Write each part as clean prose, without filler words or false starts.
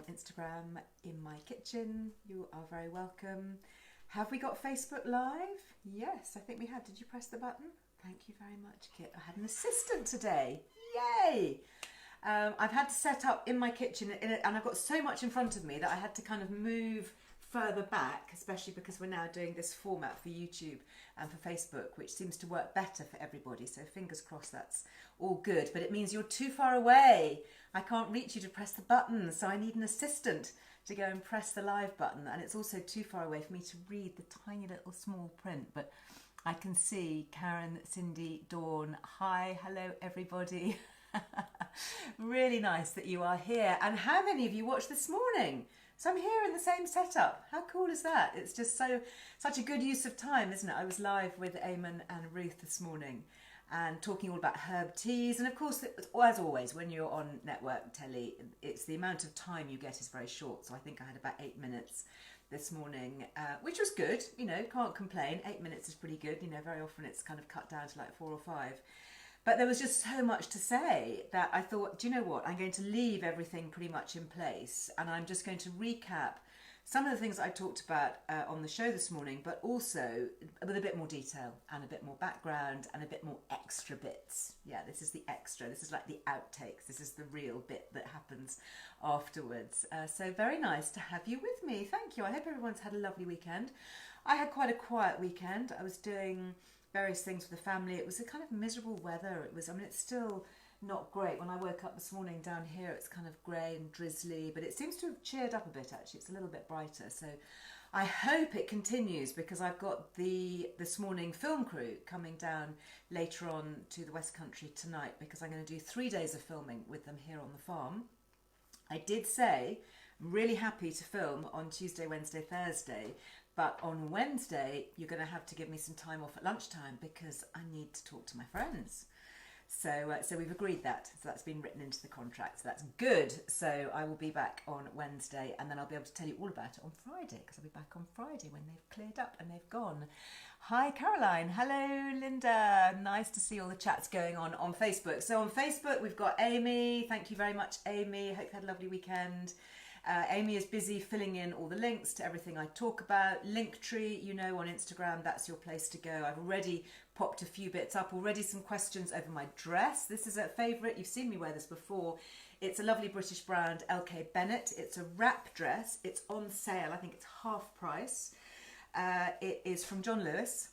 Instagram in my kitchen. You are very welcome. Have we got Facebook Live? Yes, I think we had. Did you press the button? Thank you very much, Kit. I had an assistant today. Yay! I've had to set up in my kitchen, and I've got so much in front of me that I had to kind of move further back, especially because we're now doing this format for YouTube and for Facebook, which seems to work better for everybody. So fingers crossed that's all good. But it means you're too far away. I can't reach you to press the button, so I need an assistant to go and press the live button. And it's also too far away for me to read the tiny little small print. But I can see Karen, Cindy, Dawn. Hi, hello everybody. Really nice that you are here. And how many of you watched this morning? So I'm here in the same setup. How cool is that? It's just such a good use of time, isn't it? I was live with Eamon and Ruth this morning and talking all about herb teas. And of course, as always, when you're on network telly, it's the amount of time you get is very short. So I think I had about 8 minutes this morning, which was good. You know, can't complain. 8 minutes is pretty good. You know, very often it's kind of cut down to like 4 or 5. But there was just so much to say that I thought, do you know what? I'm going to leave everything pretty much in place, and I'm just going to recap some of the things I talked about on the show this morning, but also with a bit more detail and a bit more background and a bit more extra bits. Yeah, this is the extra. This is like the outtakes. This is the real bit that happens afterwards. So very nice to have you with me. Thank you. I hope everyone's had a lovely weekend. I had quite a quiet weekend. I was doing various things with the family. It was a kind of miserable weather. It's still not great. When I woke up this morning down here, it's kind of grey and drizzly, but it seems to have cheered up a bit actually. It's a little bit brighter. So I hope it continues, because I've got this morning film crew coming down later on to the West Country tonight, because I'm going to do 3 days of filming with them here on the farm. I did say I'm really happy to film on Tuesday, Wednesday, Thursday, but on Wednesday, you're going to have to give me some time off at lunchtime because I need to talk to my friends. So we've agreed that. So that's been written into the contract. So that's good. So I will be back on Wednesday, and then I'll be able to tell you all about it on Friday, because I'll be back on Friday when they've cleared up and they've gone. Hi, Caroline. Hello, Linda. Nice to see all the chats going on Facebook. So on Facebook, we've got Amy. Thank you very much, Amy. Hope you had a lovely weekend. Amy is busy filling in all the links to everything I talk about. Linktree, you know, on Instagram, that's your place to go. I've already popped a few bits up, already some questions over my dress. This is a favourite. You've seen me wear this before. It's a lovely British brand, LK Bennett. It's a wrap dress. It's on sale. I think it's half price. It is from John Lewis.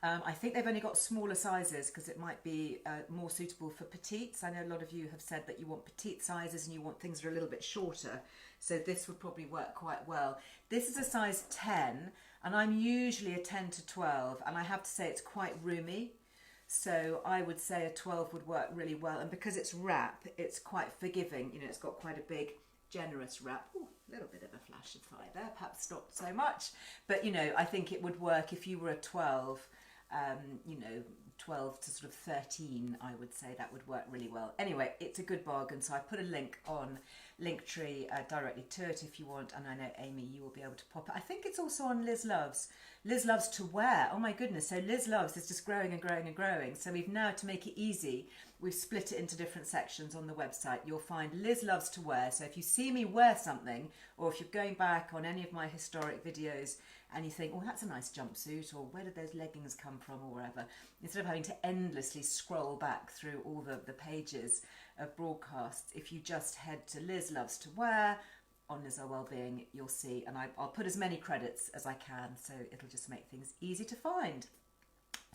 I think they've only got smaller sizes because it might be more suitable for petites. I know a lot of you have said that you want petite sizes and you want things that are a little bit shorter. So this would probably work quite well. This is a size 10 and I'm usually a 10 to 12, and I have to say it's quite roomy. So I would say a 12 would work really well. And because it's wrap, it's quite forgiving. You know, it's got quite a big, generous wrap. Ooh, a little bit of a flash of fire there, perhaps not so much. But, you know, I think it would work if you were a 12. You know, 12 to sort of 13, I would say that would work really well. Anyway, it's a good bargain, so I put a link on Linktree directly to it if you want, and I know, Amy, you will be able to pop it. I think it's also on Liz Loves. Liz Loves to Wear. Oh my goodness, so Liz Loves is just growing and growing and growing. So we've now, to make it easy, we've split it into different sections on the website. You'll find Liz Loves to Wear. So if you see me wear something, or if you're going back on any of my historic videos and you think, oh, that's a nice jumpsuit, or where did those leggings come from, or wherever, instead of having to endlessly scroll back through all the pages of broadcasts, if you just head to Liz Loves to Wear on Liz Earle Wellbeing, you'll see, and I'll put as many credits as I can, so it'll just make things easy to find.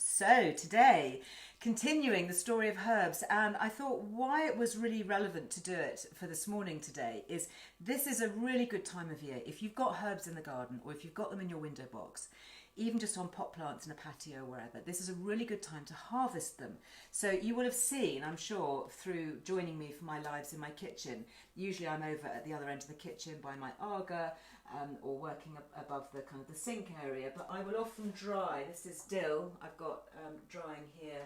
So today, continuing the story of herbs, and I thought why it was really relevant to do it for this morning today is this is a really good time of year. If you've got herbs in the garden, or if you've got them in your window box, even just on pot plants in a patio or wherever, this is a really good time to harvest them. So you will have seen, I'm sure, through joining me for my lives in my kitchen, usually I'm over at the other end of the kitchen by my Aga, or working above the kind of the sink area, but I will often dry. This is dill I've got drying here,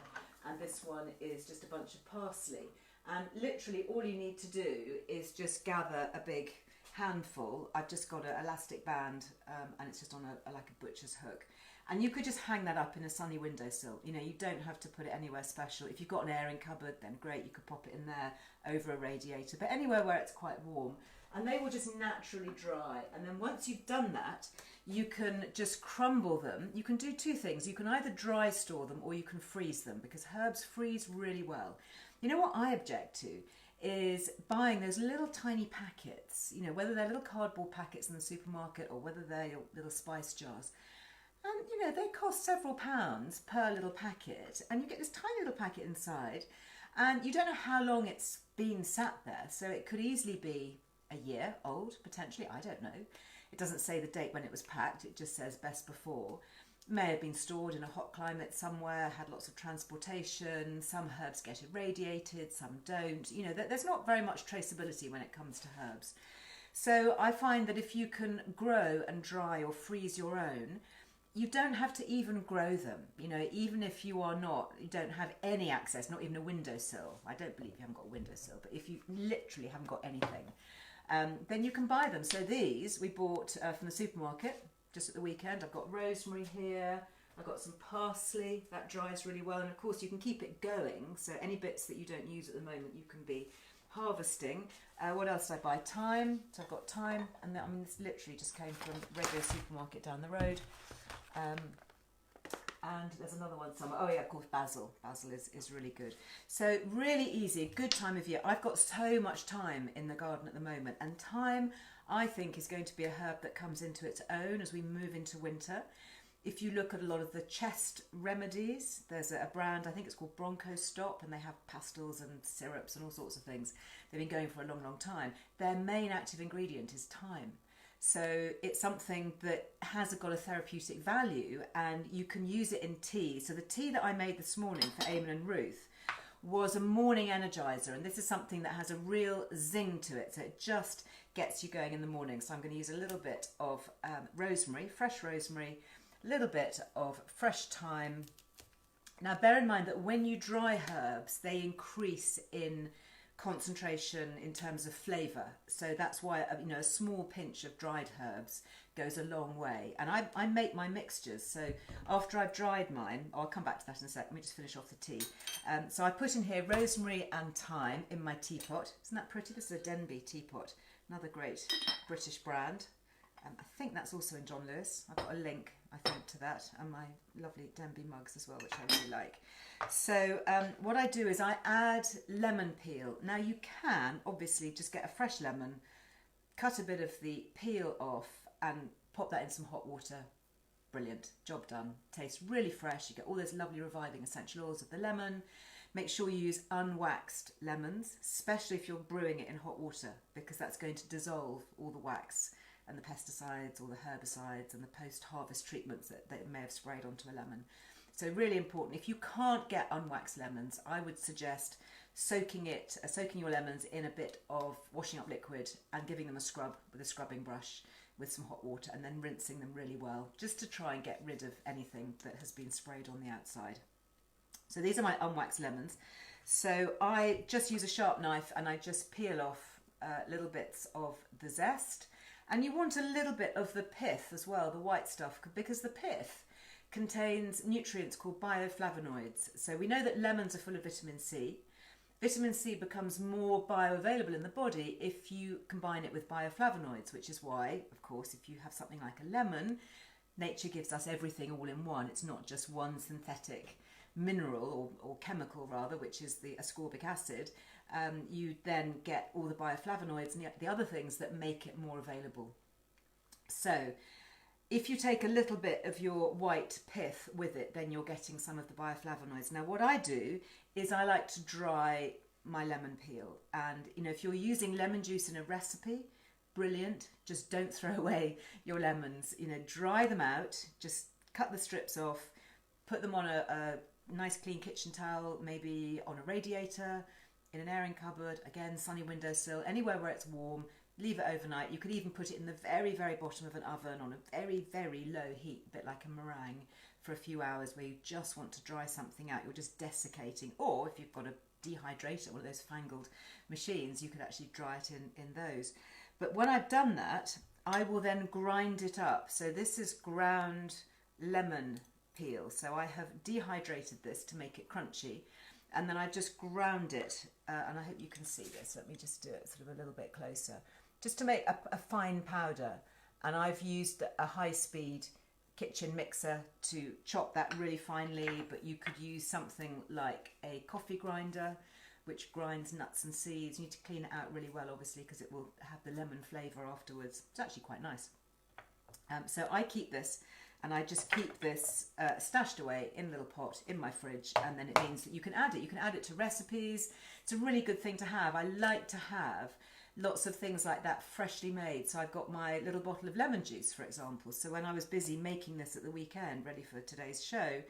and this one is just a bunch of parsley. And literally all you need to do is just gather a big handful. I've just got an elastic band, and it's just on like a butcher's hook, And you could just hang that up in a sunny windowsill. You know, you don't have to put it anywhere special. If you've got an airing cupboard, then great, you could pop it in there over a radiator, but anywhere where it's quite warm. And they will just naturally dry. And then once you've done that, you can just crumble them. You can do two things. You can either dry store them or you can freeze them, because herbs freeze really well. You know what I object to is buying those little tiny packets, you know, whether they're little cardboard packets in the supermarket or whether they're your little spice jars. And, you know, they cost several pounds per little packet, and you get this tiny little packet inside, and you don't know how long it's been sat there. So it could easily be a year old, potentially, I don't know. It doesn't say the date when it was packed, it just says best before. May have been stored in a hot climate somewhere, had lots of transportation. Some herbs get irradiated, some don't. You know, there's not very much traceability when it comes to herbs. So I find that if you can grow and dry or freeze your own, you don't have to even grow them. You know, even if you don't have any access, not even a windowsill. I don't believe you haven't got a windowsill, but if you literally haven't got anything, then you can buy them. So these we bought from the supermarket just at the weekend. I've got rosemary here, I've got some parsley, that dries really well, and of course you can keep it going, so any bits that you don't use at the moment you can be harvesting. What else did I buy? Thyme, so I've got thyme, and I mean this literally just came from a regular supermarket down the road. And there's another one somewhere. Oh yeah, of course, basil. Basil is really good. So really easy, good time of year. I've got so much thyme in the garden at the moment, and thyme I think is going to be a herb that comes into its own as we move into winter. If you look at a lot of the chest remedies, there's a brand, I think it's called Bronco Stop, and they have pastils and syrups and all sorts of things. They've been going for a long, long time. Their main active ingredient is thyme. So it's something that has got a therapeutic value, and you can use it in tea. So the tea that I made this morning for Eamon and Ruth was a morning energizer, and this is something that has a real zing to it, so it just gets you going in the morning. So I'm going to use a little bit of rosemary, fresh rosemary, a little bit of fresh thyme. Now bear in mind that when you dry herbs, they increase in concentration in terms of flavour, so that's why a small pinch of dried herbs goes a long way. And I make my mixtures, so after I've dried mine, I'll come back to that in a sec, let me just finish off the tea. So I put in here rosemary and thyme in my teapot. Isn't that pretty? This is a Denby teapot, another great British brand. I think that's also in John Lewis. I've got a link, I think, to that, and my lovely Denby mugs as well, which I really like. So what I do is I add lemon peel. Now you can obviously just get a fresh lemon, cut a bit of the peel off and pop that in some hot water. Brilliant, job done. Tastes really fresh. You get all those lovely reviving essential oils of the lemon. Make sure you use unwaxed lemons, especially if you're brewing it in hot water, because that's going to dissolve all the wax and the pesticides or the herbicides and the post-harvest treatments that they may have sprayed onto a lemon. So really important. If you can't get unwaxed lemons, I would suggest soaking your lemons in a bit of washing up liquid and giving them a scrub with a scrubbing brush with some hot water, and then rinsing them really well, just to try and get rid of anything that has been sprayed on the outside. So these are my unwaxed lemons. So I just use a sharp knife and I just peel off little bits of the zest. And you want a little bit of the pith as well, the white stuff, because the pith contains nutrients called bioflavonoids. So we know that lemons are full of vitamin C. Vitamin C becomes more bioavailable in the body if you combine it with bioflavonoids, which is why, of course, if you have something like a lemon, nature gives us everything all in one. It's not just one synthetic mineral or chemical rather, which is the ascorbic acid. You then get all the bioflavonoids and the other things that make it more available. So if you take a little bit of your white pith with it, then you're getting some of the bioflavonoids. Now what I do is I like to dry my lemon peel, and if you're using lemon juice in a recipe, brilliant, just don't throw away your lemons. Dry them out, just cut the strips off, put them on a nice clean kitchen towel, maybe on a radiator, in an airing cupboard, again sunny windowsill, anywhere where it's warm. Leave it overnight. You could even put it in the very, very bottom of an oven on a very, very low heat, a bit like a meringue, for a few hours, where you just want to dry something out. You're just desiccating. Or if you've got a dehydrator, one of those fangled machines, you could actually dry it in those. But when I've done that, I will then grind it up. So this is ground lemon peel. So I have dehydrated this to make it crunchy, and then I just ground it, and I hope you can see this. Let me just do it sort of a little bit closer, just to make a fine powder. And I've used a high-speed kitchen mixer to chop that really finely, but you could use something like a coffee grinder, which grinds nuts and seeds. You need to clean it out really well, obviously, because it will have the lemon flavour afterwards. It's actually quite nice. So I keep this, and I just keep this stashed away in a little pot in my fridge, and then it means that you can add it. You can add it to recipes. It's a really good thing to have. I like to have lots of things like that freshly made. So I've got my little bottle of lemon juice, for example. So when I was busy making this at the weekend, ready for today's show,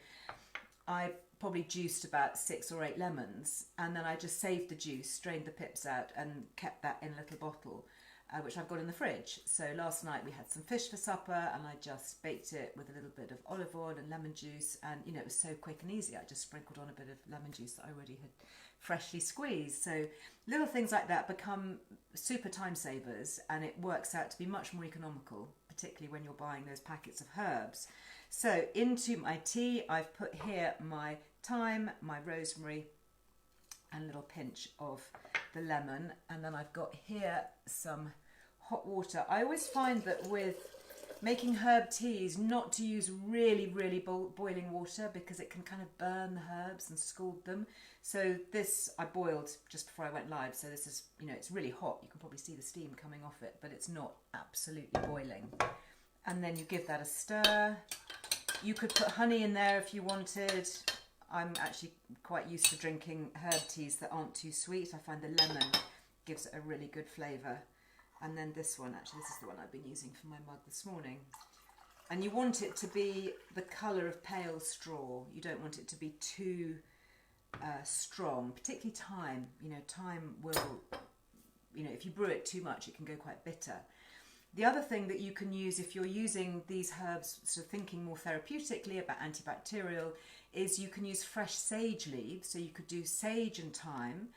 I probably juiced about 6 or 8 lemons, and then I just saved the juice, strained the pips out, and kept that in a little bottle, which I've got in the fridge. So last night we had some fish for supper, and I just baked it with a little bit of olive oil and lemon juice, and you know, it was so quick and easy. I just sprinkled on a bit of lemon juice that I already had freshly squeezed. So little things like that become super time savers, and it works out to be much more economical, particularly when you're buying those packets of herbs. So into my tea, I've put here my thyme, my rosemary, and a little pinch of the lemon. And then I've got here some hot water. I always find that with making herb teas, not to use really, really boiling water, because it can kind of burn the herbs and scald them. So this I boiled just before I went live. So this is, you know, it's really hot. You can probably see the steam coming off it, but it's not absolutely boiling. And then you give that a stir. You could put honey in there if you wanted. I'm actually quite used to drinking herb teas that aren't too sweet. I find the lemon gives it a really good flavour. And then this one, actually, this is the one I've been using for my mug this morning. And you want it to be the colour of pale straw. You don't want it to be too strong, particularly thyme. You know, thyme will, you know, if you brew it too much, it can go quite bitter. The other thing that you can use if you're using these herbs, sort of thinking more therapeutically about antibacterial, is you can use fresh sage leaves. So you could do sage and thyme.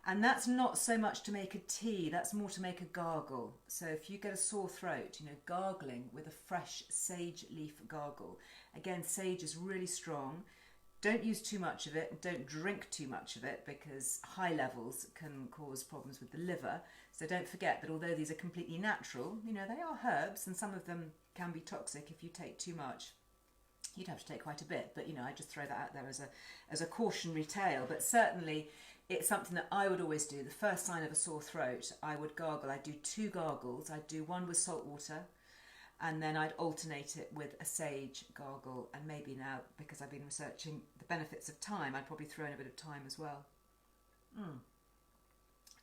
And that's not so much to make a tea, that's more to make a gargle. So if you get a sore throat, you know, gargling with a fresh sage leaf gargle. Again, sage is really strong. Don't use too much of it, don't drink too much of it, because high levels can cause problems with the liver. So don't forget that although these are completely natural, you know, they are herbs, and some of them can be toxic if you take too much. You'd have to take quite a bit, but you know, I just throw that out there as a cautionary tale. But certainly it's something that I would always do. The first sign of a sore throat, I would gargle. I'd do 2 gargles. I'd do one with salt water, and then I'd alternate it with a sage gargle. And maybe now, because I've been researching the benefits of thyme, I'd probably throw in a bit of thyme as well.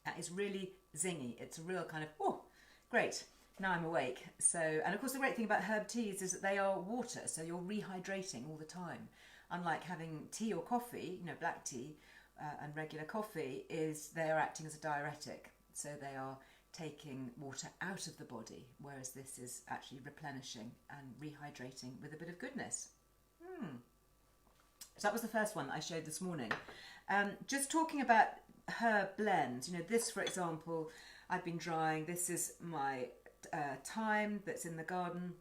That is really zingy. It's a real kind of, oh, great. Now I'm awake. So, and of course the great thing about herb teas is that they are water, so you're rehydrating all the time. Unlike having tea or coffee, you know, black tea and regular coffee, is they are acting as a diuretic. So they are taking water out of the body, whereas this is actually replenishing and rehydrating with a bit of goodness. So that was the first one that I showed this morning. Just talking about herb blends, you know, this for example, I've been drying. This is my thyme that's in the garden,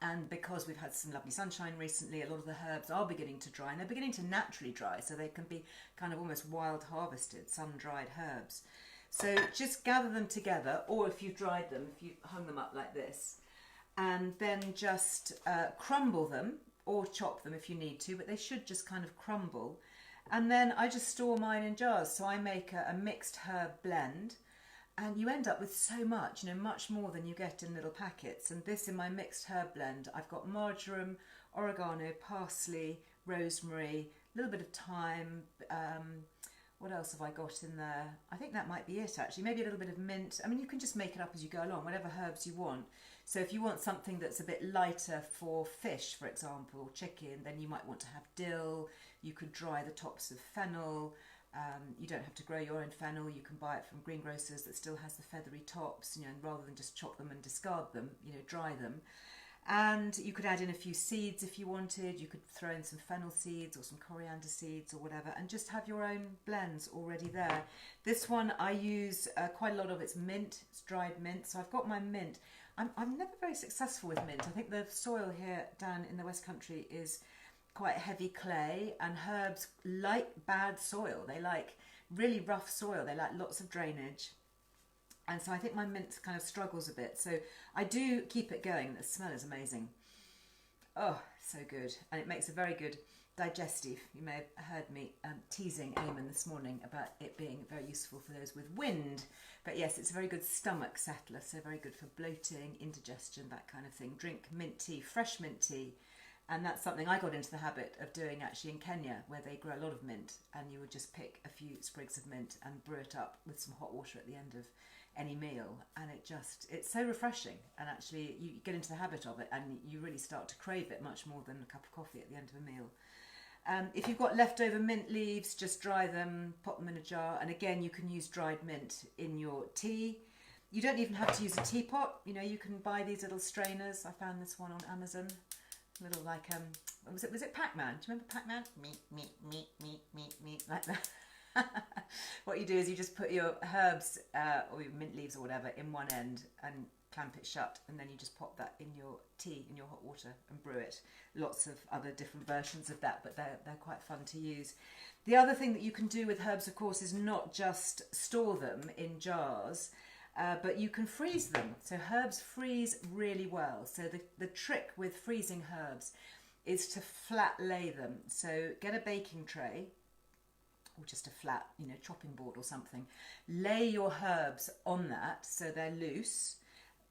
and because we've had some lovely sunshine recently, a lot of the herbs are beginning to dry, and they're beginning to naturally dry, so they can be kind of almost wild harvested, sun-dried herbs. So just gather them together, or if you've dried them, if you hung them up like this, and then just crumble them, or chop them if you need to, but they should just kind of crumble. And then I just store mine in jars, so I make a mixed herb blend. And you end up with so much, you know, much more than you get in little packets. And this in my mixed herb blend, I've got marjoram, oregano, parsley, rosemary, a little bit of thyme. What else have I got in there? I think that might be it actually. Maybe a little bit of mint. I mean, you can just make it up as you go along, whatever herbs you want. So if you want something that's a bit lighter for fish, for example, or chicken, then you might want to have dill. You could dry the tops of fennel. You don't have to grow your own fennel. You can buy it from greengrocers that still has the feathery tops, you know, and rather than just chop them and discard them, you know, dry them. And you could add in a few seeds if you wanted. You could throw in some fennel seeds or some coriander seeds or whatever, and just have your own blends already there. This one I use quite a lot of. It's mint, it's dried mint. So I've got my mint. I'm never very successful with mint. I think the soil here down in the West Country is quite heavy clay, and herbs like bad soil. They like really rough soil. They like lots of drainage. And so I think my mint kind of struggles a bit. So I do keep it going. The smell is amazing. Oh, so good. And it makes a very good digestive. You may have heard me teasing Eamon this morning about it being very useful for those with wind. But yes, it's a very good stomach settler. So very good for bloating, indigestion, that kind of thing. Drink mint tea, fresh mint tea. And that's something I got into the habit of doing actually in Kenya, where they grow a lot of mint. And you would just pick a few sprigs of mint and brew it up with some hot water at the end of any meal, and it's so refreshing, and actually you get into the habit of it and you really start to crave it much more than a cup of coffee at the end of a meal. If you've got leftover mint leaves, just dry them, pop them in a jar, and again you can use dried mint in your tea. You don't even have to use a teapot. You know, you can buy these little strainers. I found this one on Amazon, little like was it Pac-Man? Do you remember Pac-Man? Meat like that. What you do is you just put your herbs or your mint leaves or whatever in one end and clamp it shut, and then you just pop that in your tea, in your hot water, and brew it. Lots of other different versions of that, but they're quite fun to use. The other thing that you can do with herbs, of course, is not just store them in jars, but you can freeze them. So herbs freeze really well. So the trick with freezing herbs is to flat lay them. So get a baking tray, or just a flat, chopping board or something. Lay your herbs on that so they're loose.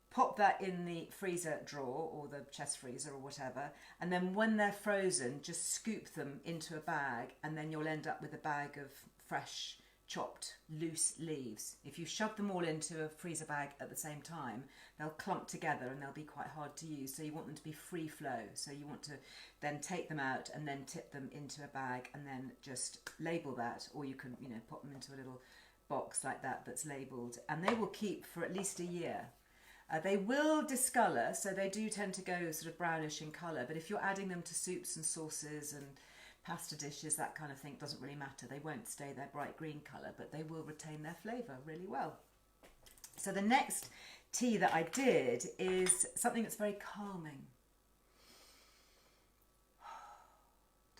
Pop that in the freezer drawer or the chest freezer or whatever. And then when they're frozen, just scoop them into a bag, and then you'll end up with a bag of fresh, chopped, loose leaves. If you shove them all into a freezer bag at the same time, they'll clump together and they'll be quite hard to use. So you want them to be free flow. So you want to then take them out and then tip them into a bag and then just label that, or you can, pop them into a little box like that that's labelled, and they will keep for at least a year. They will discolour, so they do tend to go sort of brownish in colour, but if you're adding them to soups and sauces and pasta dishes, that kind of thing, doesn't really matter. They won't stay their bright green colour, but they will retain their flavour really well. So the next tea that I did is something that's very calming.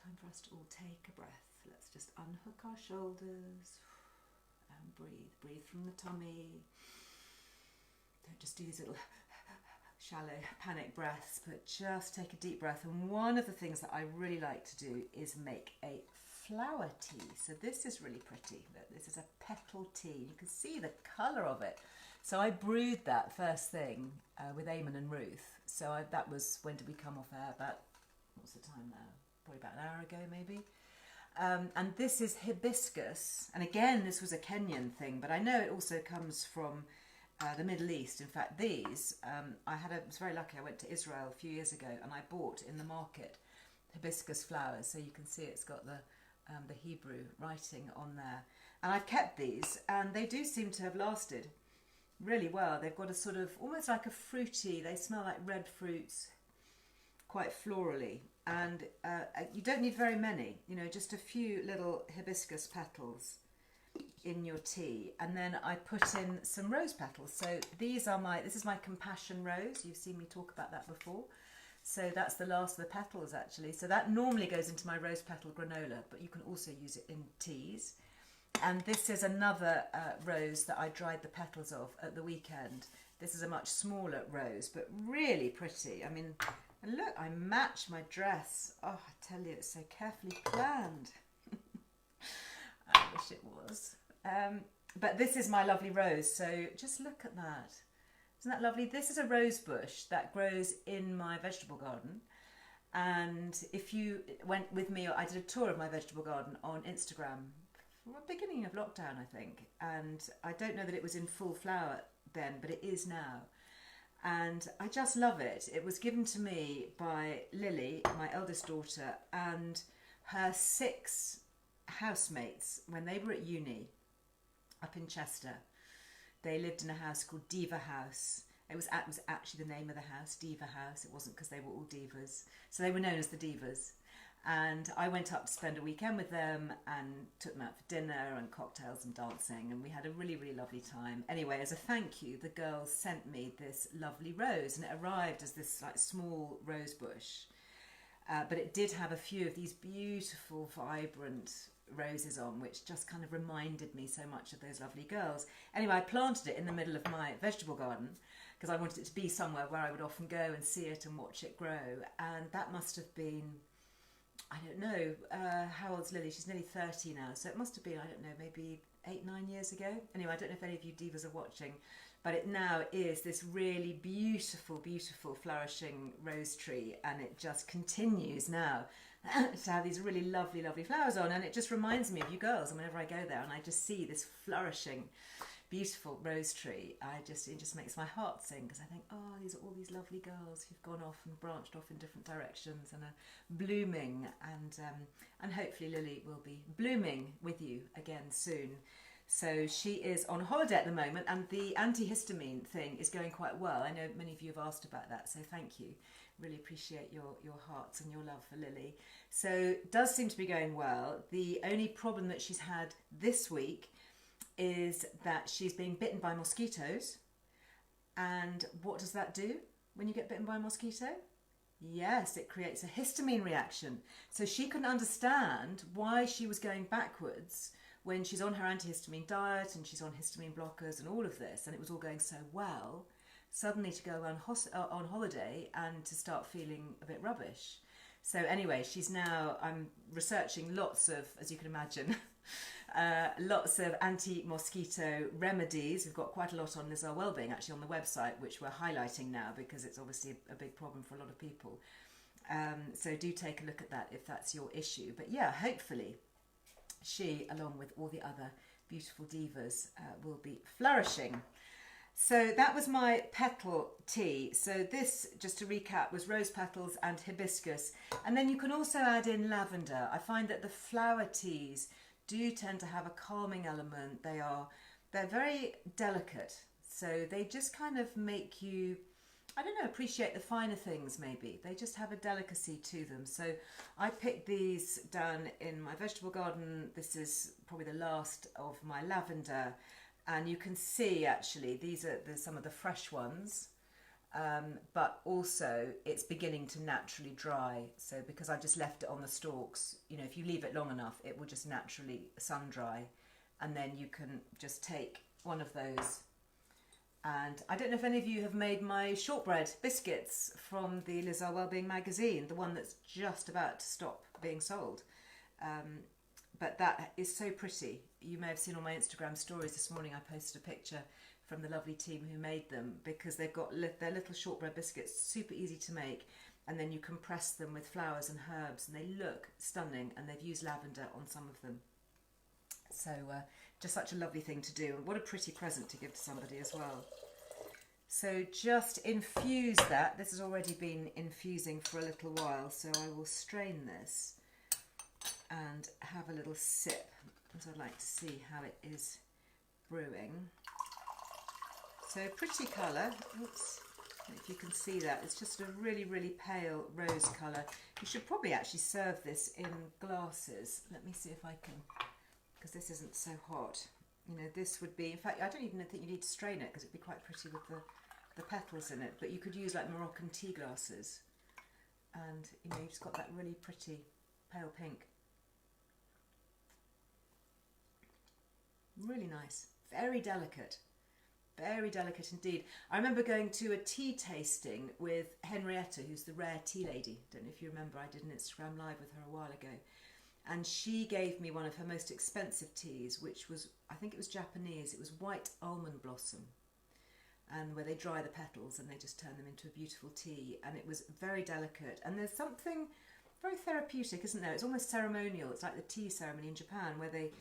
Time for us to all take a breath. Let's just unhook our shoulders and breathe. Breathe from the tummy. Don't just do these little shallow panic breaths, but just take a deep breath. And one of the things that I really like to do is make a flower tea. So this is really pretty. This is a petal tea. You can see the colour of it. So I brewed that first thing with Eamon and Ruth. So that was, when did we come off air? About, what's the time now? Probably about an hour ago maybe. And this is hibiscus. And again, this was a Kenyan thing, but I know it also comes from the Middle East. In fact, these, I was very lucky. I went to Israel a few years ago and I bought in the market hibiscus flowers. So you can see it's got the Hebrew writing on there. And I've kept these, and they do seem to have lasted really well. They've got a sort of, almost like a fruity, they smell like red fruits, quite florally. And you don't need very many, just a few little hibiscus petals in your tea, and then I put in some rose petals. So this is my compassion rose. You've seen me talk about that before. So that's the last of the petals actually. So that normally goes into my rose petal granola, but you can also use it in teas. And this is another rose that I dried the petals of at the weekend. This is a much smaller rose, but really pretty. I mean, and look, I match my dress. Oh, I tell you, it's so carefully planned. I wish it was. But this is my lovely rose, so just look at that. Isn't that lovely? This is a rose bush that grows in my vegetable garden. And if you went with me, I did a tour of my vegetable garden on Instagram, beginning of lockdown, I think. And I don't know that it was in full flower then, but it is now. And I just love it. It was given to me by Lily, my eldest daughter, and her 6 housemates when they were at uni up in Chester. They lived in a house called Diva House, It was actually the name of the house, Diva House. It wasn't because they were all divas. So they were known as the Divas. And I went up to spend a weekend with them and took them out for dinner and cocktails and dancing, and we had a really, really lovely time. Anyway, as a thank you, the girls sent me this lovely rose, and it arrived as this like small rose bush. But it did have a few of these beautiful, vibrant roses on, which just kind of reminded me so much of those lovely girls. Anyway, I planted it in the middle of my vegetable garden because I wanted it to be somewhere where I would often go and see it and watch it grow. And that must have been, I don't know, how old's Lily? She's nearly 30 now, so it must have been, I don't know, maybe 8-9 years ago. Anyway, I don't know if any of you divas are watching, but it now is this really beautiful, beautiful flourishing rose tree, and it just continues now to have these really lovely, lovely flowers on, and it just reminds me of you girls. And whenever I go there and I just see this flourishing, beautiful rose tree, it just makes my heart sing, because I think, oh, these are all these lovely girls who've gone off and branched off in different directions and are blooming, and hopefully Lily will be blooming with you again soon. So she is on holiday at the moment, and the antihistamine thing is going quite well. I know many of you have asked about that, so thank you. Really appreciate your hearts and your love for Lily. So it does seem to be going well. The only problem that she's had this week is that she's being bitten by mosquitoes. And what does that do when you get bitten by a mosquito? Yes, it creates a histamine reaction. So she couldn't understand why she was going backwards when she's on her antihistamine diet and she's on histamine blockers and all of this, and it was all going so well, suddenly to go on holiday and to start feeling a bit rubbish. So anyway, I'm researching lots of, as you can imagine, lots of anti-mosquito remedies. We've got quite a lot on Liz Earle Wellbeing actually on the website, which we're highlighting now because it's obviously a big problem for a lot of people. So do take a look at that if that's your issue. But yeah, hopefully she, along with all the other beautiful divas, will be flourishing. So that was my petal tea. So this, just to recap, was rose petals and hibiscus. And then you can also add in lavender. I find that the flower teas do tend to have a calming element. They're very delicate. So they just kind of make you, I don't know, appreciate the finer things maybe. They just have a delicacy to them. So I picked these down in my vegetable garden. This is probably the last of my lavender. And you can see actually these are some of the fresh ones, but also it's beginning to naturally dry. So because I just left it on the stalks, you know, if you leave it long enough, it will just naturally sun dry. And then you can just take one of those. And I don't know if any of you have made my shortbread biscuits from the Liz Earle Wellbeing magazine, the one that's just about to stop being sold. But that is so pretty. You may have seen on my Instagram stories this morning, I posted a picture from the lovely team who made them, because they've got their little shortbread biscuits, super easy to make, and then you can press them with flowers and herbs, and they look stunning, and they've used lavender on some of them. So just such a lovely thing to do, and what a pretty present to give to somebody as well. So just infuse that. This has already been infusing for a little while, so I will strain this and have a little sip, as I'd like to see how it is brewing. So pretty colour. Oops, if you can see that, it's just a really, really pale rose colour. You should probably actually serve this in glasses. Let me see if I can, because this isn't so hot. You know, this would be, in fact, I don't even think you need to strain it because it'd be quite pretty with the petals in it, but you could use like Moroccan tea glasses, and you know, you've just got that really pretty pale pink. Really nice, very delicate indeed. I remember going to a tea tasting with Henrietta, who's the rare tea lady. Don't know if you remember, I did an Instagram live with her a while ago, and she gave me one of her most expensive teas, which was, I think it was Japanese. It was white almond blossom, and where they dry the petals and they just turn them into a beautiful tea, and it was very delicate, and there's something very therapeutic, isn't there? It's almost ceremonial. It's like the tea ceremony in Japan, where they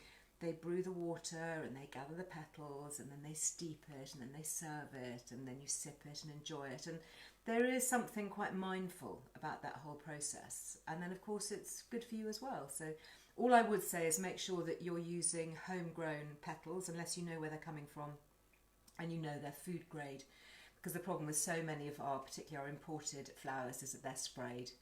brew the water and they gather the petals and then they steep it and then they serve it and then you sip it and enjoy it. And there is something quite mindful about that whole process. And then of course it's good for you as well. So all I would say is make sure that you're using homegrown petals, unless you know where they're coming from and you know they're food grade. because the problem with so many of our, particularly our imported flowers, is that they're sprayed.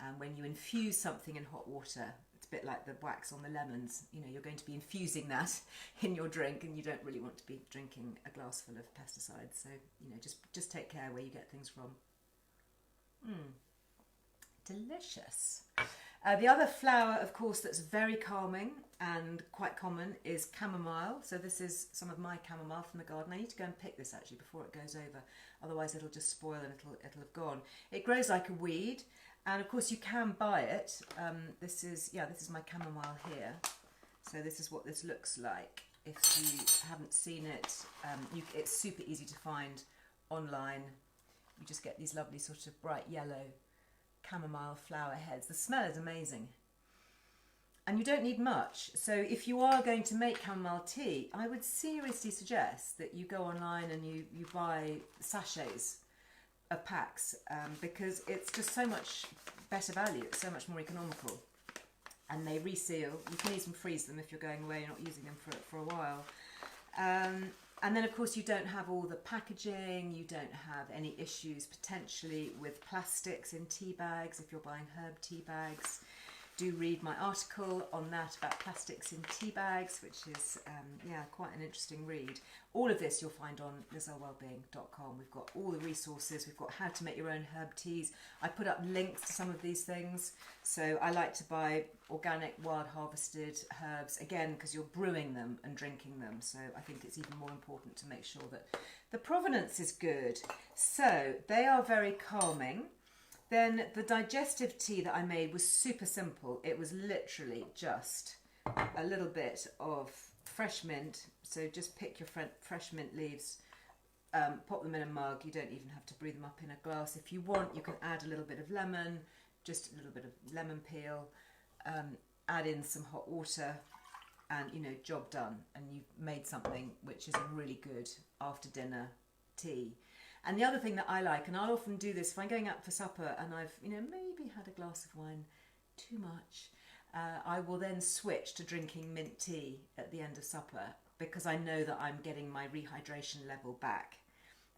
And when you infuse something in hot water, it's a bit like the wax on the lemons, you know, you're going to be infusing that in your drink, and you don't really want to be drinking a glass full of pesticides. So, you know, just take care where you get things from. Delicious. The other flower, of course, that's very calming and quite common is chamomile. So this is some of my chamomile from the garden. I need to go and pick this actually before it goes over, otherwise it'll just spoil and it'll have gone. It grows like a weed, and of course you can buy it. This is my chamomile here. So this is what this looks like. If you haven't seen it, it's super easy to find online. You just get these lovely sort of bright yellow chamomile flower heads. The smell is amazing, and you don't need much. So if you are going to make chamomile tea, I would seriously suggest that you go online and you buy sachets of packs, because it's just so much better value, it's so much more economical, and they reseal. You can even freeze them if you're going away, you're not using them for a while. And then, of course, you don't have all the packaging, you don't have any issues potentially with plastics in tea bags if you're buying herb tea bags. Do read my article on that about plastics in tea bags, which is, quite an interesting read. All of this you'll find on lizearlewellbeing.com. We've got all the resources, we've got how to make your own herb teas. I put up links to some of these things. So I like to buy organic, wild harvested herbs, again, because you're brewing them and drinking them. So I think it's even more important to make sure that the provenance is good. So they are very calming. Then the digestive tea that I made was super simple. It was literally just a little bit of fresh mint. So just pick your fresh mint leaves, pop them in a mug. You don't even have to brew them up in a glass. If you want, you can add a little bit of lemon, just a little bit of lemon peel, add in some hot water, and, you know, job done. And you've made something which is a really good after dinner tea. And the other thing that I like, and I'll often do this if I'm going out for supper and I've, you know, maybe had a glass of wine too much, I will then switch to drinking mint tea at the end of supper, because I know that I'm getting my rehydration level back.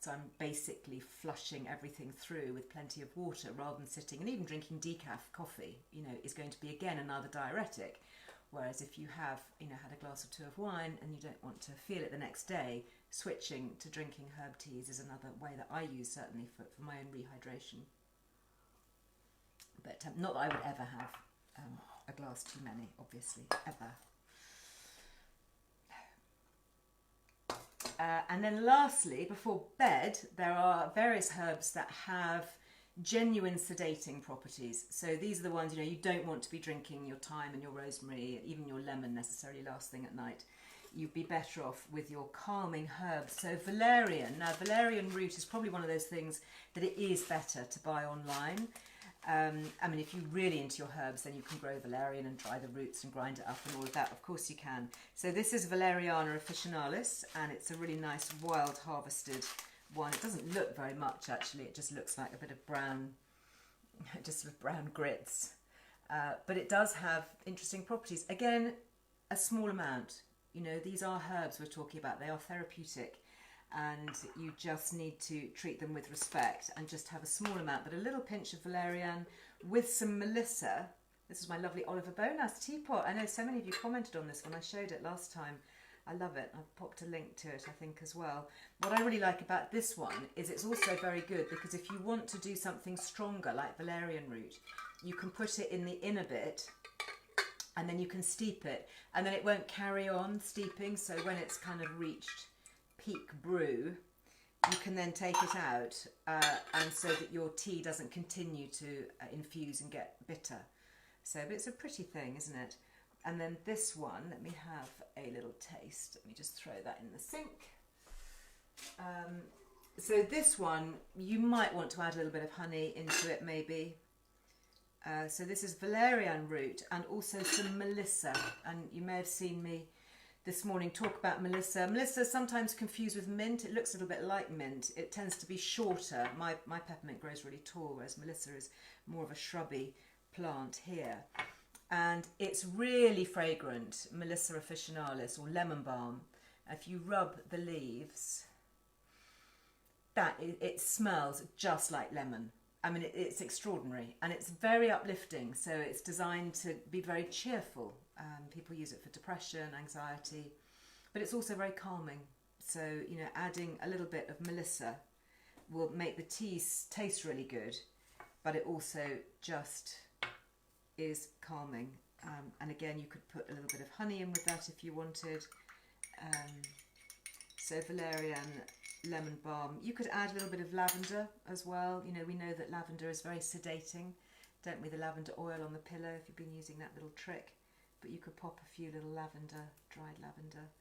So I'm basically flushing everything through with plenty of water rather than sitting, and even drinking decaf coffee, you know, is going to be again another diuretic. Whereas if you have, you know, had a glass or two of wine and you don't want to feel it the next day, switching to drinking herb teas is another way that I use, certainly for my own rehydration. But not that I would ever have a glass too many, obviously, ever. And then lastly, before bed, there are various herbs that have genuine sedating properties. So these are the ones, you know, you don't want to be drinking your thyme and your rosemary, even your lemon necessarily last thing at night. You'd be better off with your calming herbs. So valerian. Now, valerian root is probably one of those things that it is better to buy online. I mean, if you're really into your herbs, then you can grow valerian and dry the roots and grind it up and all of that. Of course you can. So this is Valeriana officinalis, and it's a really nice wild harvested one. It doesn't look very much, actually. It just looks like a bit of brown, just sort of brown grits. But it does have interesting properties. Again, a small amount. You know, these are herbs we're talking about. They are therapeutic, and you just need to treat them with respect and just have a small amount, but a little pinch of valerian with some melissa. This is my lovely Oliver Bonas teapot. I know so many of you commented on this when I showed it last time. I love it. I've popped a link to it, I think, as well. What I really like about this one is it's also very good because if you want to do something stronger like valerian root, you can put it in the inner bit and then you can steep it, and then it won't carry on steeping. So when it's kind of reached peak brew, you can then take it out, and so that your tea doesn't continue to infuse and get bitter. So, but it's a pretty thing, isn't it? And then this one, let me have a little taste. Let me just throw that in the sink. So this one, you might want to add a little bit of honey into it, maybe. So this is valerian root and also some melissa. And you may have seen me this morning talk about melissa. Melissa is sometimes confused with mint. It looks a little bit like mint. It tends to be shorter. My peppermint grows really tall, whereas melissa is more of a shrubby plant here. And it's really fragrant, Melissa officinalis, or lemon balm. If you rub the leaves, it smells just like lemon. I mean, it's extraordinary, and it's very uplifting. So it's designed to be very cheerful. People use it for depression, anxiety, but it's also very calming. So, you know, adding a little bit of Melissa will make the tea taste really good, but it also just is calming. And again, you could put a little bit of honey in with that if you wanted. So valerian, lemon balm. You could add a little bit of lavender as well. You know, we know that lavender is very sedating, don't we? The lavender oil on the pillow, if you've been using that little trick. But you could pop a few little lavender, dried lavender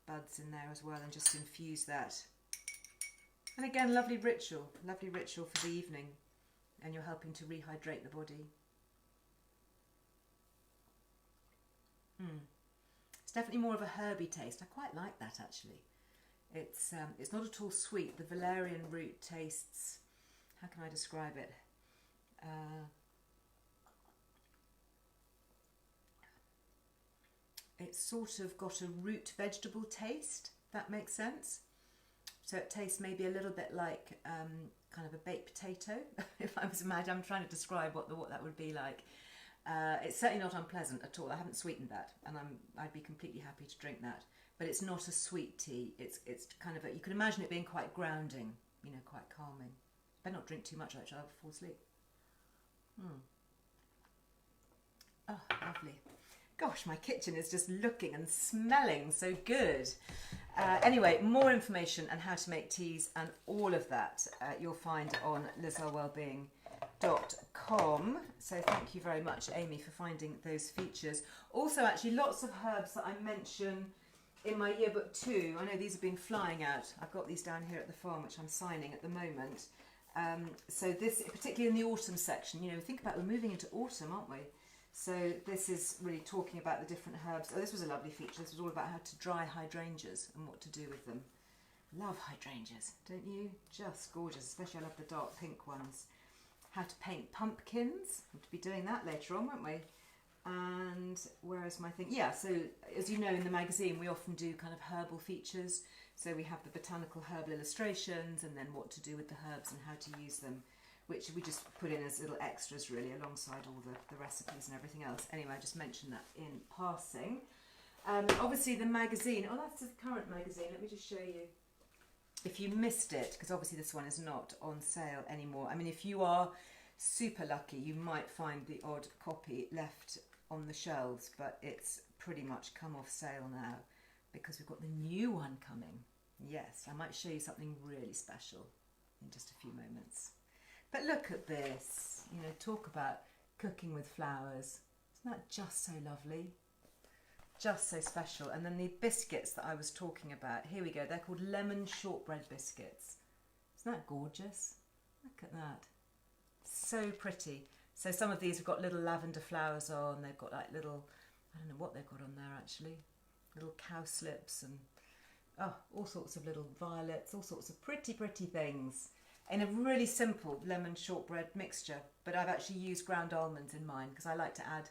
buds in there as well, and just infuse that. And again, lovely ritual for the evening, and you're helping to rehydrate the body. It's definitely more of a herby taste. I quite like that actually. It's not at all sweet. The valerian root tastes, how can I describe it? It's sort of got a root vegetable taste, if that makes sense. So it tastes maybe a little bit like kind of a baked potato. If I was imagining, I'm trying to describe what that would be like. It's certainly not unpleasant at all. I haven't sweetened that, and I'd be completely happy to drink that. But it's not a sweet tea. It's kind of you can imagine it being quite grounding, you know, quite calming. Better not drink too much, actually. I'll fall asleep. Oh, lovely. Gosh, my kitchen is just looking and smelling so good. Anyway, more information on how to make teas and all of that you'll find on lizearlewellbeing.com. So thank you very much, Amy, for finding those features. Also, actually, lots of herbs that I mention in my yearbook too. I know these have been flying out. I've got these down here at the farm, which I'm signing at the moment. So this, particularly in the autumn section, you know, think about we're moving into autumn, aren't we? So this is really talking about the different herbs. Oh, this was a lovely feature. This was all about how to dry hydrangeas and what to do with them. Love hydrangeas, don't you? Just gorgeous, especially I love the dark pink ones. How to paint pumpkins. We'll be doing that later on, won't we? And where is my thing? Yeah, so as you know, in the magazine we often do kind of herbal features. So we have the botanical herbal illustrations, and then what to do with the herbs and how to use them, which we just put in as little extras really alongside all the recipes and everything else. Anyway, I just mentioned that in passing. Obviously the magazine, oh, that's the current magazine. Let me just show you. If you missed it, because obviously this one is not on sale anymore. I mean, if you are super lucky, you might find the odd copy left on the shelves, but it's pretty much come off sale now because we've got the new one coming. Yes, I might show you something really special in just a few moments. But look at this, you know, talk about cooking with flowers. Isn't that just so lovely? Just so special. And then the biscuits that I was talking about, here we go, they're called lemon shortbread biscuits. Isn't that gorgeous? Look at that. So pretty. So some of these have got little lavender flowers on, they've got like little, I don't know what they've got on there actually, little cowslips and all sorts of little violets, all sorts of pretty things in a really simple lemon shortbread mixture. But I've actually used ground almonds in mine because I like to add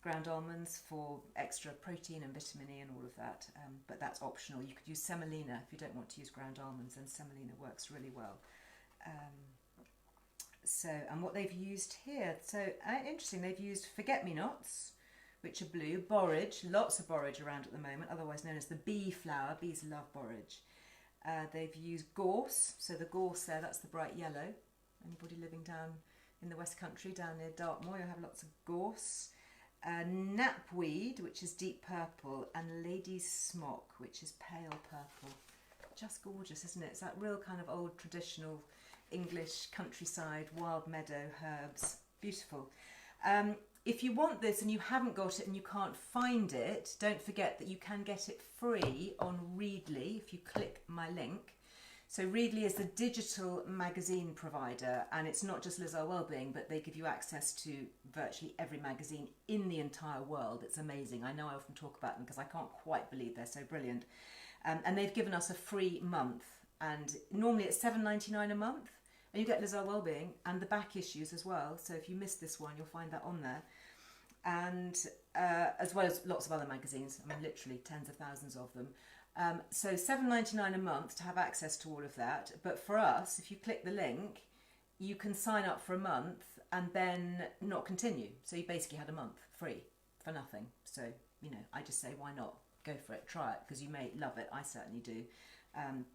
ground almonds for extra protein and vitamin E and all of that, but that's optional. You could use semolina if you don't want to use ground almonds, and semolina works really well. And what they've used here, so interesting, they've used forget-me-nots, which are blue, borage, lots of borage around at the moment, otherwise known as the bee flower. Bees love borage. They've used gorse, so the gorse there, that's the bright yellow. Anybody living down in the West Country, down near Dartmoor, you'll have lots of gorse. Knapweed, which is deep purple, and lady's smock, which is pale purple. Just gorgeous, isn't it? It's that real kind of old traditional English countryside wild meadow herbs. Beautiful. If you want this and you haven't got it and you can't find it, don't forget that you can get it free on Readly if you click my link. So Readly is the digital magazine provider, and it's not just Liz Earle Wellbeing, but they give you access to virtually every magazine in the entire world. It's amazing. I know I often talk about them because I can't quite believe they're so brilliant. And they've given us a free month, and normally it's $7.99 a month, and you get Liz Earle Wellbeing and the back issues as well. So if you missed this one, you'll find that on there. And as well as lots of other magazines, I mean literally tens of thousands of them. So $7.99 a month to have access to all of that. But for us, if you click the link, you can sign up for a month and then not continue. So you basically had a month free for nothing. So, you know, I just say, why not? Go for it, try it, because you may love it. I certainly do.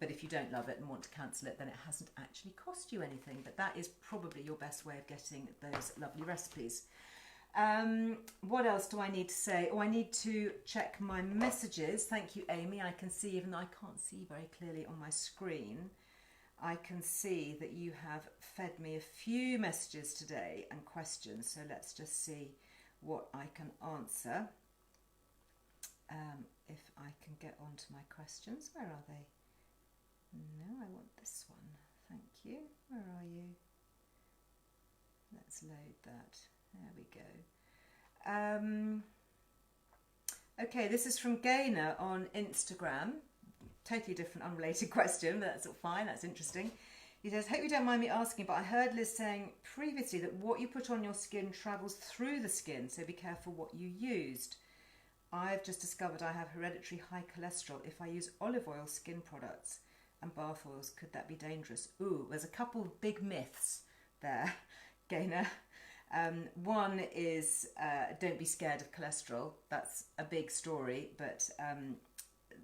But if you don't love it and want to cancel it, then it hasn't actually cost you anything. But that is probably your best way of getting those lovely recipes. What else do I need to say? Oh, I need to check my messages. Thank you, Amy. I can see, even though I can't see very clearly on my screen, I can see that you have fed me a few messages today and questions. So let's just see what I can answer. If I can get onto my questions. Where are they? No, I want this one. Thank you. Where are you? Let's load that. There we go. Okay, this is from Gaynor on Instagram. Totally different, unrelated question, but that's all fine. That's interesting. He says, hope you don't mind me asking, but I heard Liz saying previously that what you put on your skin travels through the skin, so be careful what you used. I've just discovered I have hereditary high cholesterol. If I use olive oil skin products and bath oils, could that be dangerous? Ooh, there's a couple of big myths there, Gaynor. One is don't be scared of cholesterol. That's a big story, but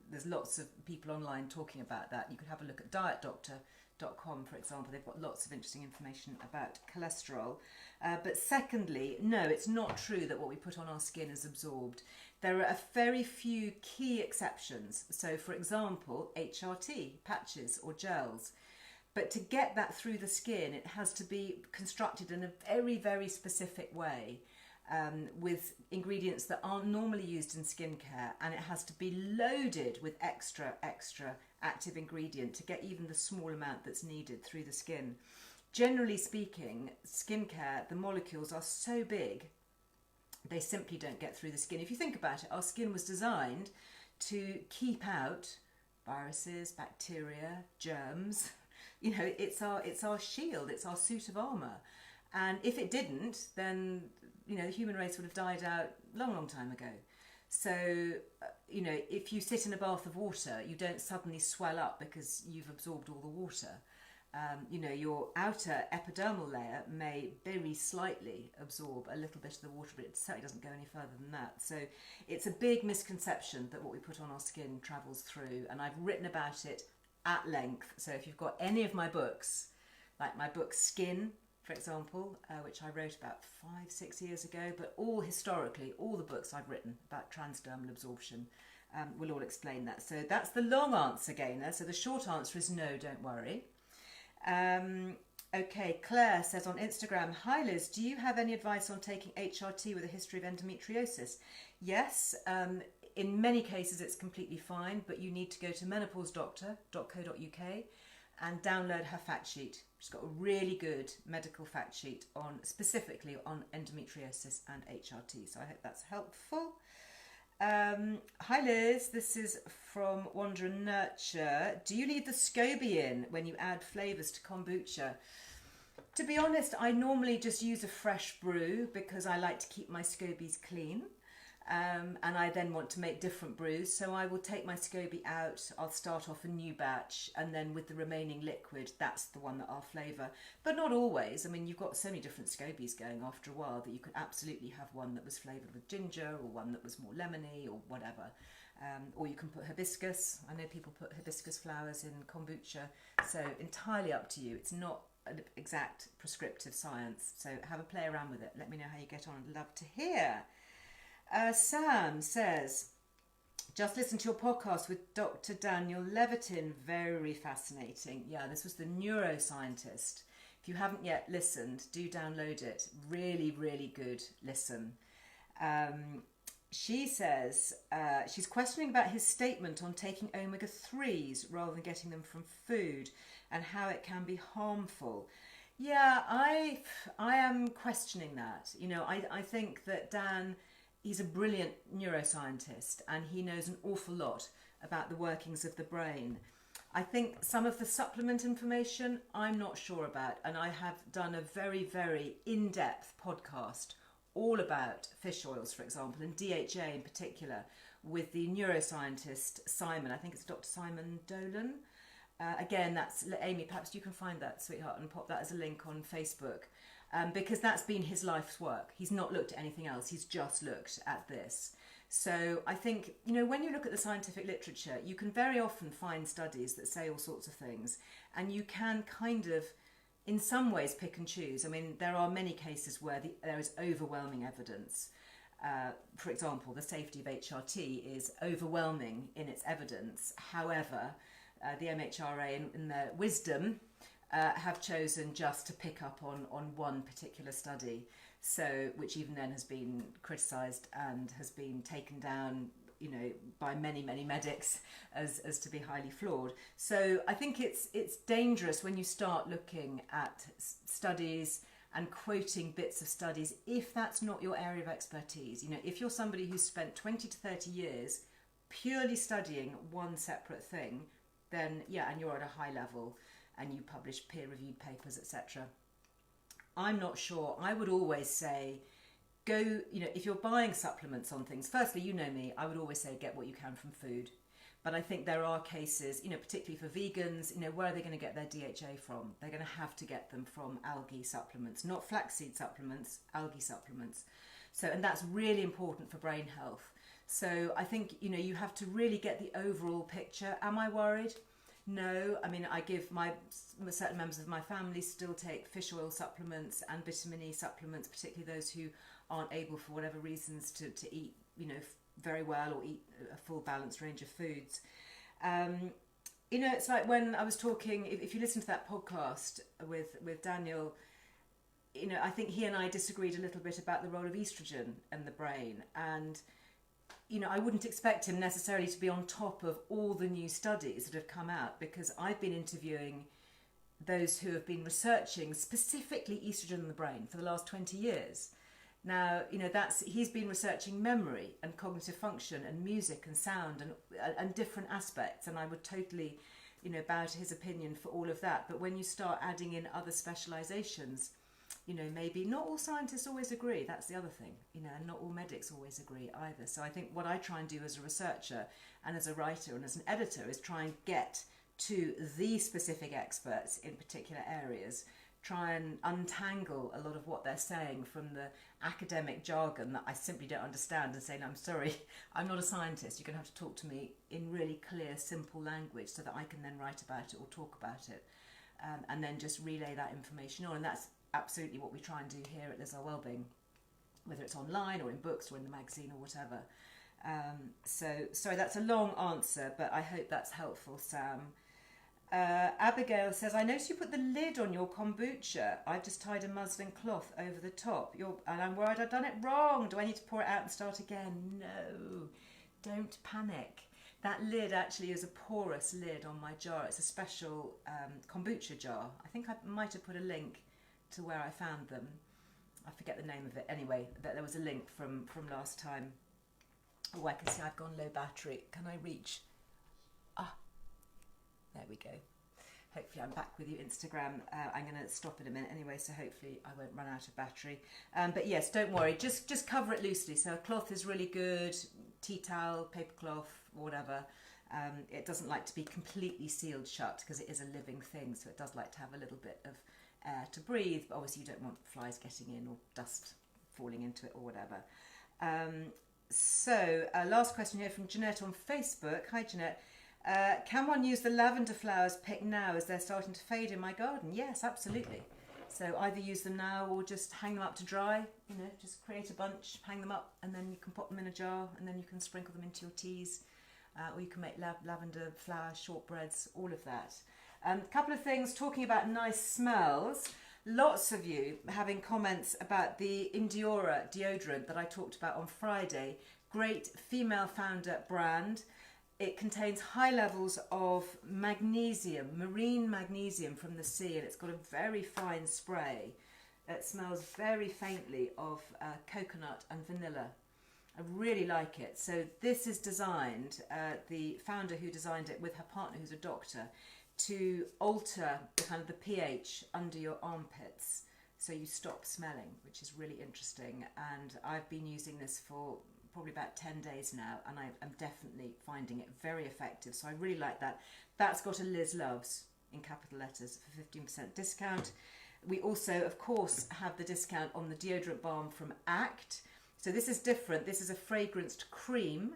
there's lots of people online talking about that. You could have a look at dietdoctor.com, for example. They've got lots of interesting information about cholesterol. But secondly, no, it's not true that what we put on our skin is absorbed. There are a very few key exceptions. So, for example, HRT, patches or gels. But to get that through the skin, it has to be constructed in a very, very specific way with ingredients that aren't normally used in skincare. And it has to be loaded with extra active ingredient to get even the small amount that's needed through the skin. Generally speaking, skincare, the molecules are so big, they simply don't get through the skin. If you think about it, our skin was designed to keep out viruses, bacteria, germs. You know, it's our shield, it's our suit of armour. And if it didn't, then, you know, the human race would have died out long time ago. So, you know, if you sit in a bath of water, you don't suddenly swell up because you've absorbed all the water. You know, your outer epidermal layer may very slightly absorb a little bit of the water, but it certainly doesn't go any further than that. So it's a big misconception that what we put on our skin travels through, and I've written about it at length. So if you've got any of my books, like my book Skin, for example, which I wrote about 5-6 years ago, but all historically, all the books I've written about transdermal absorption will all explain that. So that's the long answer, Gaynor. So the short answer is no, don't worry. Okay, Claire says on Instagram, hi Liz, do you have any advice on taking HRT with a history of endometriosis? Yes, in many cases it's completely fine, but you need to go to menopausedoctor.co.uk and download her fact sheet. She's got a really good medical fact sheet on specifically on endometriosis and HRT, so I hope that's helpful. Hi Liz, this is from Wander and Nurture. Do you leave the SCOBY in when you add flavours to kombucha? To be honest, I normally just use a fresh brew because I like to keep my SCOBYs clean. And I then want to make different brews, so I will take my SCOBY out, I'll start off a new batch, and then with the remaining liquid, that's the one that I'll flavour. But not always. I mean, you've got so many different SCOBYs going after a while that you could absolutely have one that was flavoured with ginger, or one that was more lemony, or whatever. Or you can put hibiscus. I know people put hibiscus flowers in kombucha, so entirely up to you. It's not an exact prescriptive science, so have a play around with it. Let me know how you get on. I'd love to hear. Sam says, just listen to your podcast with Dr. Daniel Levitin. Very fascinating. Yeah, this was the neuroscientist. If you haven't yet listened, do download it. Really, really good listen. She says she's questioning about his statement on taking omega-3s rather than getting them from food and how it can be harmful. Yeah, I am questioning that. You know, I think that Dan, he's a brilliant neuroscientist and he knows an awful lot about the workings of the brain. I think some of the supplement information I'm not sure about, and I have done a very, very in-depth podcast all about fish oils, for example, and DHA in particular, with the neuroscientist Simon. I think it's Dr. Simon Dolan. Again, that's Amy, perhaps you can find that, sweetheart, and pop that as a link on Facebook, because that's been his life's work. He's not looked at anything else, he's just looked at this. So I think, you know, when you look at the scientific literature, you can very often find studies that say all sorts of things, and you can kind of, in some ways, pick and choose. I mean, there are many cases where there is overwhelming evidence. For example, the safety of HRT is overwhelming in its evidence. However, the MHRA, in their wisdom, have chosen just to pick up on one particular study, so which even then has been criticised and has been taken down, you know, by many medics as to be highly flawed. So I think it's dangerous when you start looking at studies and quoting bits of studies if that's not your area of expertise. You know, if you're somebody who's spent 20 to 30 years purely studying one separate thing, then yeah, and you're at a high level and you publish peer-reviewed papers, etc. I'm not sure. I would always say, go, you know, if you're buying supplements on things, firstly, you know me, I would always say get what you can from food. But I think there are cases, you know, particularly for vegans, you know, where are they going to get their DHA from? They're going to have to get them from algae supplements, not flaxseed supplements, algae supplements. So, and that's really important for brain health. So I think, you know, you have to really get the overall picture. Am I worried? No. I mean, I give certain members of my family still take fish oil supplements and vitamin E supplements, particularly those who aren't able for whatever reasons to eat, you know, very well or eat a full balanced range of foods. You know, it's like when I was talking, if you listen to that podcast with Daniel, you know, I think he and I disagreed a little bit about the role of estrogen in the brain. And you know, I wouldn't expect him necessarily to be on top of all the new studies that have come out, because I've been interviewing those who have been researching specifically estrogen in the brain for the last 20 years. Now, you know, he's been researching memory and cognitive function and music and sound and different aspects, and I would totally, you know, bow to his opinion for all of that. But when you start adding in other specializations, you know, maybe not all scientists always agree. That's the other thing, you know, and not all medics always agree either. So I think what I try and do as a researcher and as a writer and as an editor is try and get to the specific experts in particular areas, try and untangle a lot of what they're saying from the academic jargon that I simply don't understand, and say, no, I'm sorry, I'm not a scientist. You're going to have to talk to me in really clear, simple language so that I can then write about it or talk about it, and then just relay that information on. And that's absolutely what we try and do here at Liz Earle Wellbeing, whether it's online or in books or in the magazine or whatever. So sorry, that's a long answer, but I hope that's helpful, Sam. Abigail says, I noticed you put the lid on your kombucha. I've just tied a muslin cloth over the top. And I'm worried I've done it wrong. Do I need to pour it out and start again? No, don't panic. That lid actually is a porous lid on my jar. It's a special kombucha jar. I think I might have put a link to where I found them. I forget the name of it. Anyway, there was a link from last time. Oh, I can see I've gone low battery. Can I reach? There we go. Hopefully I'm back with you, Instagram. I'm going to stop in a minute anyway, so hopefully I won't run out of battery. But yes, don't worry. Just cover it loosely. So a cloth is really good. Tea towel, paper cloth, whatever. It doesn't like to be completely sealed shut because it is a living thing, so it does like to have a little bit of air to breathe, but obviously you don't want flies getting in or dust falling into it or whatever. So last question here from Jeanette on Facebook. Hi Jeanette. Can one use the lavender flowers picked now as they're starting to fade in my garden? Yes, absolutely. So either use them now or just hang them up to dry, you know, just create a bunch, hang them up, and then you can pop them in a jar and then you can sprinkle them into your teas, or you can make lavender flower shortbreads, all of that. A couple of things talking about nice smells. Lots of you having comments about the Indiora deodorant that I talked about on Friday. Great female founder brand. It contains high levels of magnesium, marine magnesium from the sea, and it's got a very fine spray. It smells very faintly of coconut and vanilla. I really like it. So this is designed, the founder who designed it with her partner who's a doctor, to alter the kind of the pH under your armpits so you stop smelling, which is really interesting. And I've been using this for probably about 10 days now, and I'm definitely finding it very effective. So I really like that. That's got a Liz Loves in capital letters for 15% discount. We also, of course, have the discount on the deodorant balm from ACT. So this is different. This is a fragranced cream,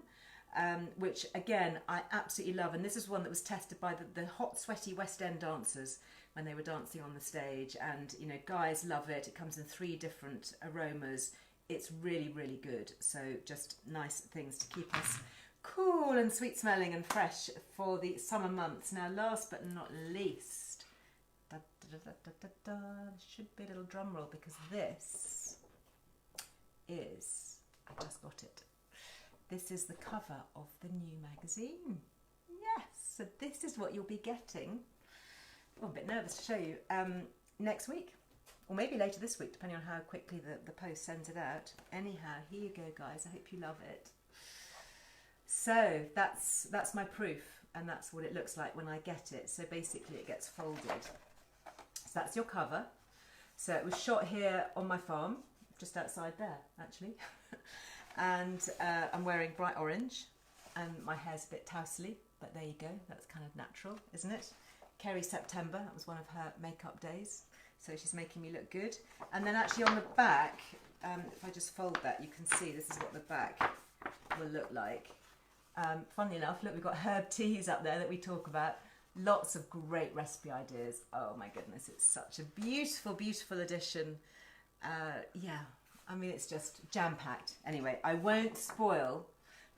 which again, I absolutely love. And this is one that was tested by the hot, sweaty West End dancers when they were dancing on the stage. And, you know, guys love it. It comes in 3 different aromas. It's really, really good. So just nice things to keep us cool and sweet smelling and fresh for the summer months. Now, last but not least, should be a little drum roll, because this is, I just got it. This is the cover of the new magazine. Yes, so this is what you'll be getting. Oh, I'm a bit nervous to show you. Next week, or maybe later this week, depending on how quickly the post sends it out. Anyhow, here you go, guys. I hope you love it. So that's my proof, and that's what it looks like when I get it. So basically it gets folded. So that's your cover. So it was shot here on my farm, just outside there actually. And I'm wearing bright orange, and my hair's a bit tously, but there you go, that's kind of natural, isn't it? Kerry September, that was one of her makeup days, so she's making me look good. And then actually on the back, if I just fold that, you can see this is what the back will look like. Funnily enough, look, we've got herb teas up there that we talk about. Lots of great recipe ideas. Oh my goodness, it's such a beautiful, beautiful edition. Yeah, I mean, it's just jam-packed. Anyway, I won't spoil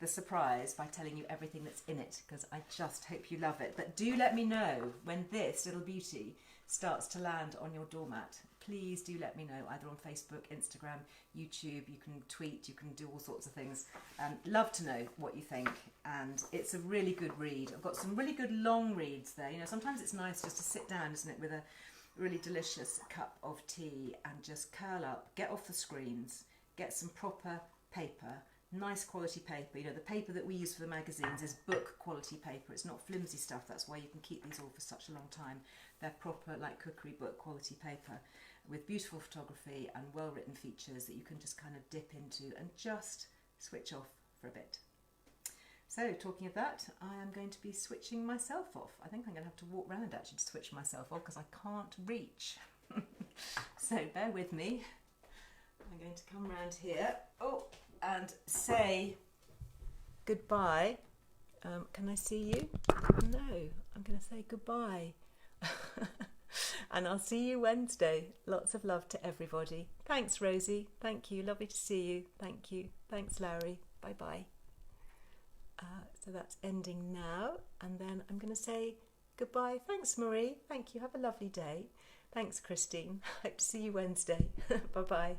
the surprise by telling you everything that's in it, because I just hope you love it. But do let me know when this little beauty starts to land on your doormat. Please do let me know, either on Facebook, Instagram, YouTube. You can tweet, you can do all sorts of things. Love to know what you think. And it's a really good read. I've got some really good long reads there. You know, sometimes it's nice just to sit down, isn't it, with a really delicious cup of tea and just curl up, get off the screens, get some proper paper, nice quality paper. You know, the paper that we use for the magazines is book quality paper. It's not flimsy stuff. That's why you can keep these all for such a long time. They're proper, like, cookery book quality paper with beautiful photography and well written features that you can just kind of dip into and just switch off for a bit. So, talking of that, I am going to be switching myself off. I think I'm going to have to walk round actually to switch myself off, because I can't reach. So bear with me. I'm going to come round here, and say goodbye. Can I see you? No, I'm going to say goodbye. And I'll see you Wednesday. Lots of love to everybody. Thanks, Rosie. Thank you. Lovely to see you. Thank you. Thanks, Larry. Bye-bye. So that's ending now, and then I'm going to say goodbye. Thanks, Marie. Thank you. Have a lovely day. Thanks, Christine. Hope to see you Wednesday. Bye-bye.